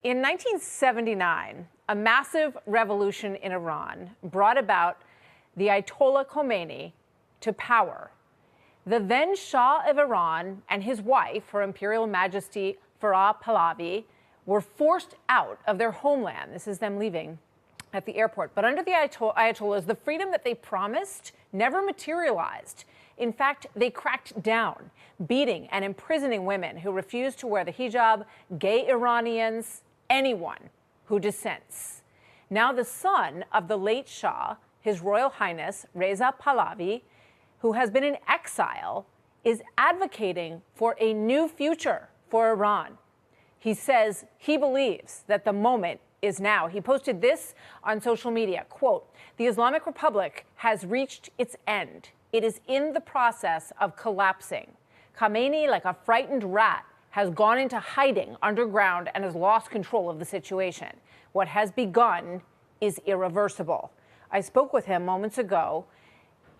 In 1979, a massive revolution in Iran brought about the Ayatollah Khomeini to power. The then Shah of Iran and his wife, Her Imperial Majesty Farah Pahlavi, were forced out of their homeland. This is them leaving at the airport. But under the Ayatollahs, the freedom that they promised never materialized. In fact, they cracked down, beating and imprisoning women who refused to wear the hijab, gay Iranians, anyone who dissents. Now the son of the late Shah, His Royal Highness Reza Pahlavi, who has been in exile, is advocating for a new future for Iran. He says he believes that the moment is now. He posted this on social media, quote, "The Islamic Republic has reached its end. It is in the process of collapsing. Khamenei, like a frightened rat, has gone into hiding underground and has lost control of the situation. What has begun is irreversible." I spoke with him moments ago,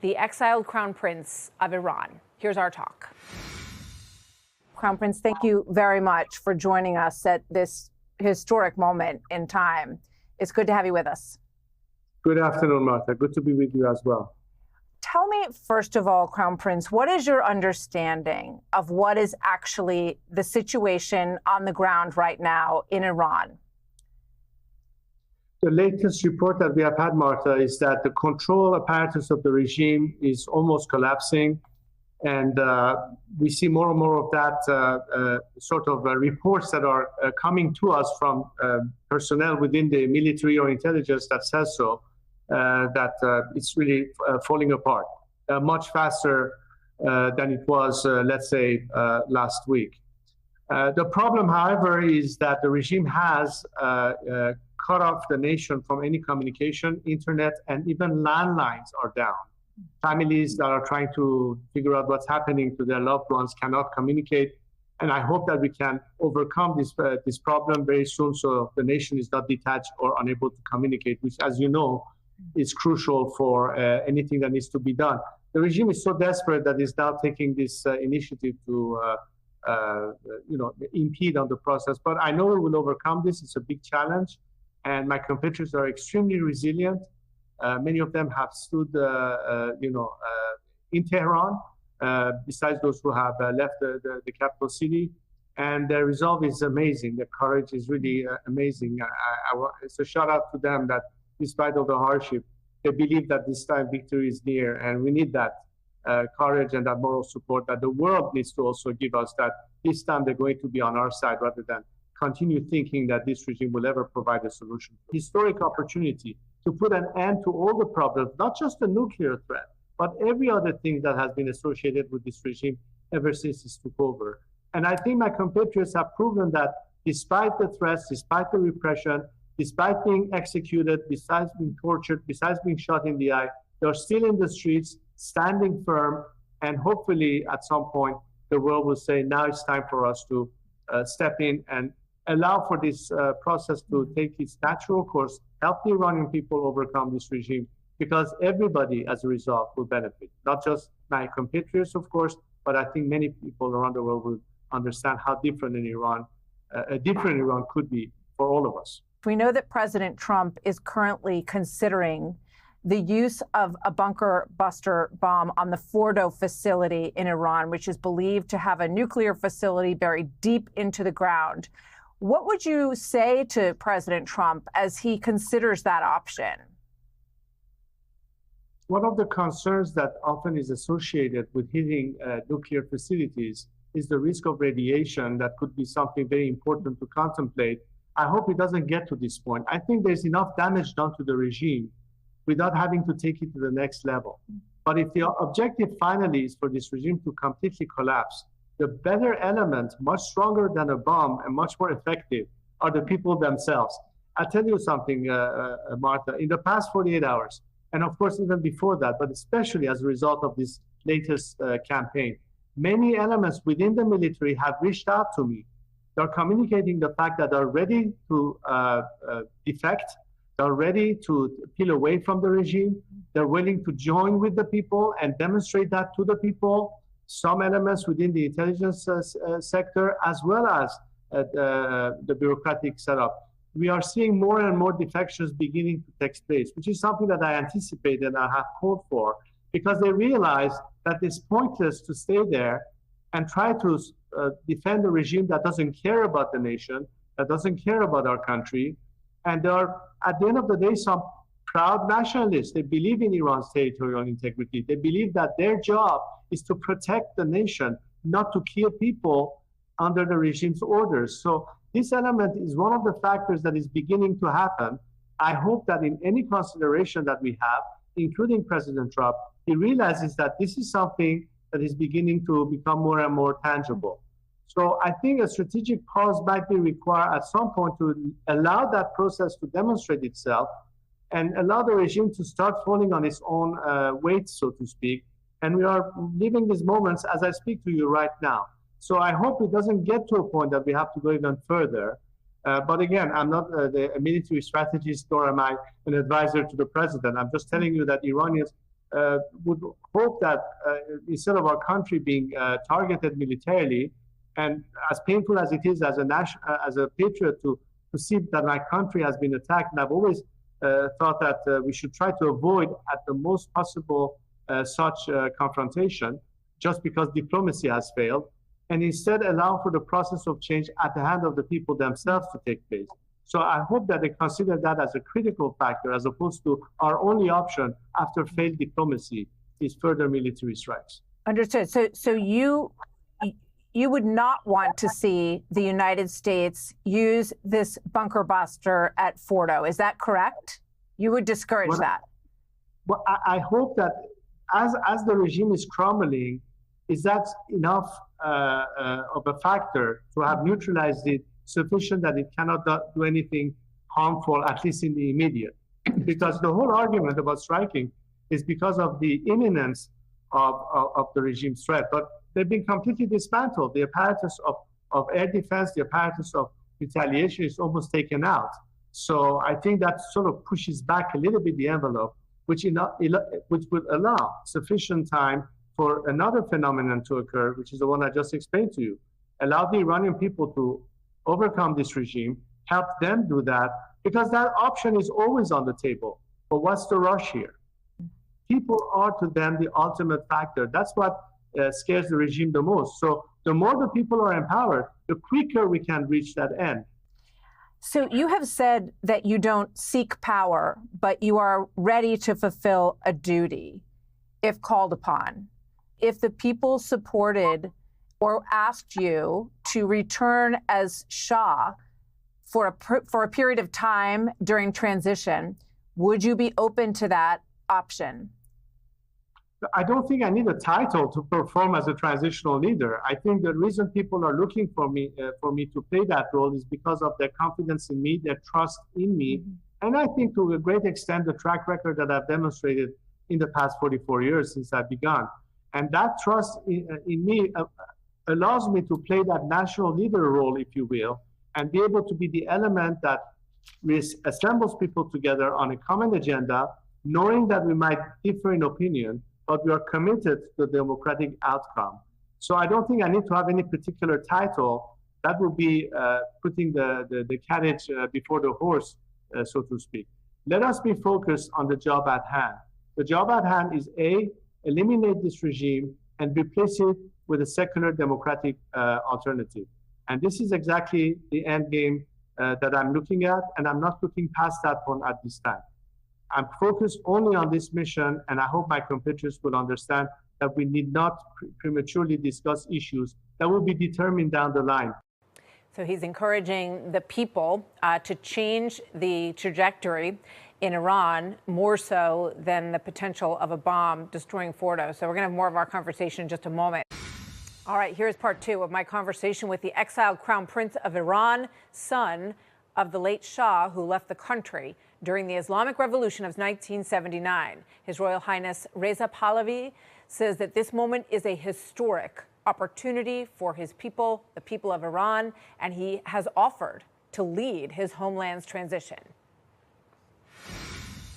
the exiled Crown Prince of Iran. Here's our talk. Crown Prince, thank you very much for joining us at this historic moment in time. It's good to have you with us. Good afternoon, Martha. Good to be with you as well. Tell me, first of all, Crown Prince, what is your understanding of what is actually the situation on the ground right now in Iran? The latest report that we have had, Martha, is that the control apparatus of the regime is almost collapsing. And we see more and more of that reports that are coming to us from personnel within the military or intelligence that says so, that it's really falling apart much faster than it was, let's say, last week. The problem, however, is that the regime has cut off the nation from any communication. Internet and even landlines are down. Families that are trying to figure out what's happening to their loved ones cannot communicate. And I hope that we can overcome this problem very soon, so the nation is not detached or unable to communicate, which, as you know, is crucial for anything that needs to be done. The regime is so desperate that it's now taking this initiative to impede on the process. But I know we will overcome this. It's a big challenge. And my compatriots are extremely resilient. Many of them have stood, in Tehran, besides those who have left the capital city. And their resolve is amazing. Their courage is really amazing. It's a shout out to them that despite all the hardship, they believe that this time victory is near. And we need that courage and that moral support that the world needs to also give us, that this time they're going to be on our side rather than continue thinking that this regime will ever provide a solution. Historic opportunity to put an end to all the problems, not just the nuclear threat, but every other thing that has been associated with this regime ever since it took over. And I think my compatriots have proven that despite the threats, despite the repression, despite being executed, besides being tortured, besides being shot in the eye, they're still in the streets, standing firm, and hopefully at some point the world will say, now it's time for us to step in and allow for this process to take its natural course, help the Iranian people overcome this regime, because everybody, as a result, will benefit. Not just my compatriots, of course, but I think many people around the world will understand how different a different Iran could be for all of us. We know that President Trump is currently considering the use of a bunker buster bomb on the Fordo facility in Iran, which is believed to have a nuclear facility buried deep into the ground. What would you say to President Trump as he considers that option? One of the concerns that often is associated with hitting nuclear facilities is the risk of radiation. That could be something very important to contemplate. I hope it doesn't get to this point. I think there's enough damage done to the regime without having to take it to the next level. But if the objective finally is for this regime to completely collapse, the better element, much stronger than a bomb and much more effective, are the people themselves. I'll tell you something, Martha. In the past 48 hours, and of course even before that, but especially as a result of this latest campaign, many elements within the military have reached out to me. They're communicating the fact that they're ready to defect, they're ready to peel away from the regime, they're willing to join with the people and demonstrate that to the people. Some elements within the intelligence sector, as well as the bureaucratic setup, we are seeing more and more defections beginning to take place, which is something that I anticipated and I have called for, because they realize that it's pointless to stay there and try to defend a regime that doesn't care about the nation, that doesn't care about our country. And there are, at the end of the day, some proud nationalists. They believe in Iran's territorial integrity. They believe that their job is to protect the nation, not to kill people under the regime's orders. So this element is one of the factors that is beginning to happen. I hope that in any consideration that we have, including President Trump, he realizes that this is something that is beginning to become more and more tangible. So I think a strategic pause might be required at some point to allow that process to demonstrate itself and allow the regime to start falling on its own weight, so to speak. And we are living these moments as I speak to you right now. So I hope it doesn't get to a point that we have to go even further. But again, I'm not a military strategist, nor am I an advisor to the president. I'm just telling you that Iranians would hope that instead of our country being targeted militarily, and as painful as it is as a patriot to see that my country has been attacked, and I've always thought that we should try to avoid at the most possible such confrontation, just because diplomacy has failed, and instead allow for the process of change at the hand of the people themselves to take place. So I hope that they consider that as a critical factor, as opposed to our only option after failed diplomacy is further military strikes. Understood. So you would not want to see the United States use this bunker buster at Fordo. Is that correct? You would discourage that? Well, I hope that as the regime is crumbling, is that enough of a factor to have neutralized it sufficient that it cannot do anything harmful, at least in the immediate? Because the whole argument about striking is because of the imminence of the regime's threat. But they've been completely dismantled. The apparatus of air defense, the apparatus of retaliation is almost taken out. So I think that sort of pushes back a little bit the envelope, which would allow sufficient time for another phenomenon to occur, which is the one I just explained to you. Allow the Iranian people to overcome this regime, help them do that, because that option is always on the table. But what's the rush here? People are to them the ultimate factor. That's what scares the regime the most. So the more the people are empowered, the quicker we can reach that end. So you have said that you don't seek power, but you are ready to fulfill a duty if called upon. If the people supported or asked you to return as Shah for a period of time during transition, would you be open to that option? I don't think I need a title to perform as a transitional leader. I think the reason people are looking for me to play that role is because of their confidence in me, their trust in me, and I think to a great extent the track record that I've demonstrated in the past 44 years since I began. And that trust in me allows me to play that national leader role, if you will, and be able to be the element that assembles people together on a common agenda, knowing that we might differ in opinion, but we are committed to the democratic outcome. So I don't think I need to have any particular title. That would be putting the carriage before the horse, so to speak. Let us be focused on the job at hand. The job at hand is A, eliminate this regime and replace it with a secular democratic alternative. And this is exactly the end game that I'm looking at, and I'm not looking past that one at this time. I'm focused only on this mission, and I hope my compatriots will understand that we need not prematurely discuss issues that will be determined down the line. So he's encouraging the people to change the trajectory in Iran more so than the potential of a bomb destroying Fordo. So we're going to have more of our conversation in just a moment. All right, here's part two of my conversation with the exiled Crown Prince of Iran, son of the late Shah, who left the country during the Islamic Revolution of 1979. His Royal Highness Reza Pahlavi says that this moment is a historic opportunity for his people, the people of Iran, and he has offered to lead his homeland's transition.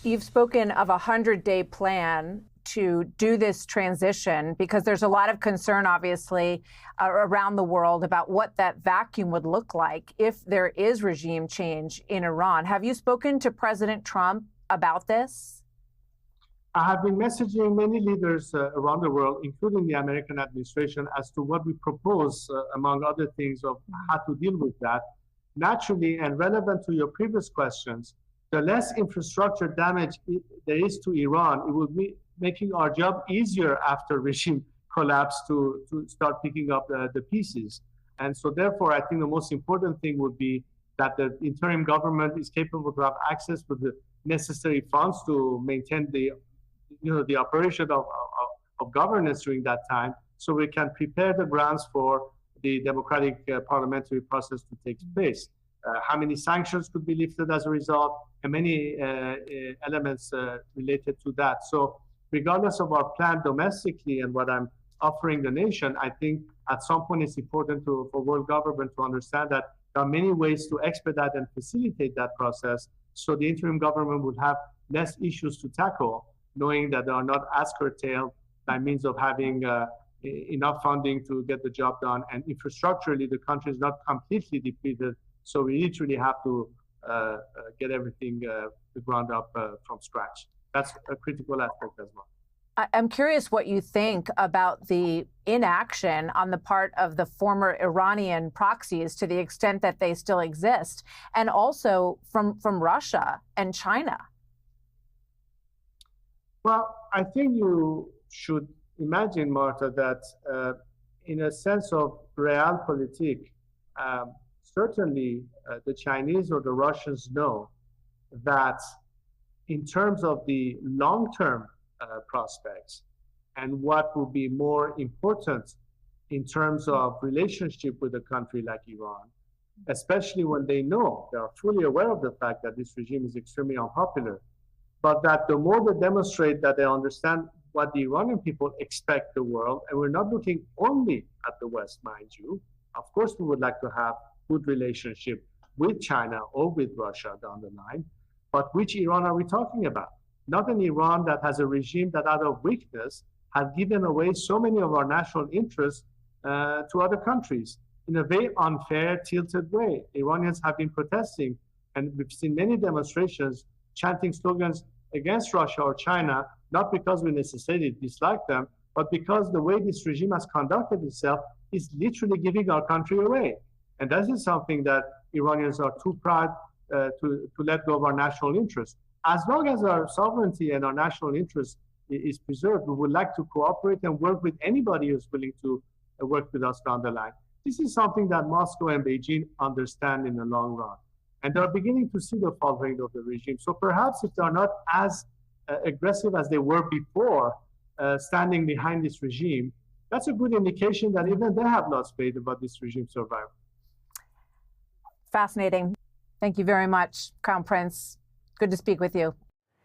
You've spoken of a 100-day plan to do this transition? Because there's a lot of concern, obviously, around the world about what that vacuum would look like if there is regime change in Iran. Have you spoken to President Trump about this? I have been messaging many leaders around the world, including the American administration, as to what we propose, among other things, of how to deal with that. Naturally, and relevant to your previous questions, the less infrastructure damage there is to Iran, it will be making our job easier after regime collapse to start picking up the pieces. And so therefore, I think the most important thing would be that the interim government is capable to have access to the necessary funds to maintain the operation of governance during that time, so we can prepare the grounds for the democratic parliamentary process to take place. How many sanctions could be lifted as a result, and many elements related to that. So regardless of our plan domestically and what I'm offering the nation, I think at some point it's important for world government to understand that there are many ways to expedite and facilitate that process, so the interim government would have less issues to tackle, knowing that they are not as curtailed by means of having enough funding to get the job done. And infrastructurally, the country is not completely depleted, so we literally have to get everything the ground up from scratch. That's a critical aspect as well. I'm curious what you think about the inaction on the part of the former Iranian proxies, to the extent that they still exist, and also from Russia and China. Well, I think you should imagine, Marta, that in a sense of realpolitik, certainly the Chinese or the Russians know that in terms of the long-term prospects and what will be more important in terms of relationship with a country like Iran, especially when they know, they are fully aware of the fact that this regime is extremely unpopular, but that the more they demonstrate that they understand what the Iranian people expect the world, and we're not looking only at the West, mind you. Of course, we would like to have good relationship with China or with Russia down the line, but which Iran are we talking about? Not an Iran that has a regime that out of weakness has given away so many of our national interests to other countries in a very unfair, tilted way. Iranians have been protesting, and we've seen many demonstrations chanting slogans against Russia or China, not because we necessarily dislike them, but because the way this regime has conducted itself is literally giving our country away. And that is something that Iranians are too proud to let go of our national interests. As long as our sovereignty and our national interest is preserved, we would like to cooperate and work with anybody who's willing to work with us down the line. This is something that Moscow and Beijing understand in the long run. And they're beginning to see the faltering of the regime. So perhaps if they're not as aggressive as they were before, standing behind this regime, that's a good indication that even they have lost faith about this regime's survival. Fascinating. Thank you very much, Crown Prince. Good to speak with you.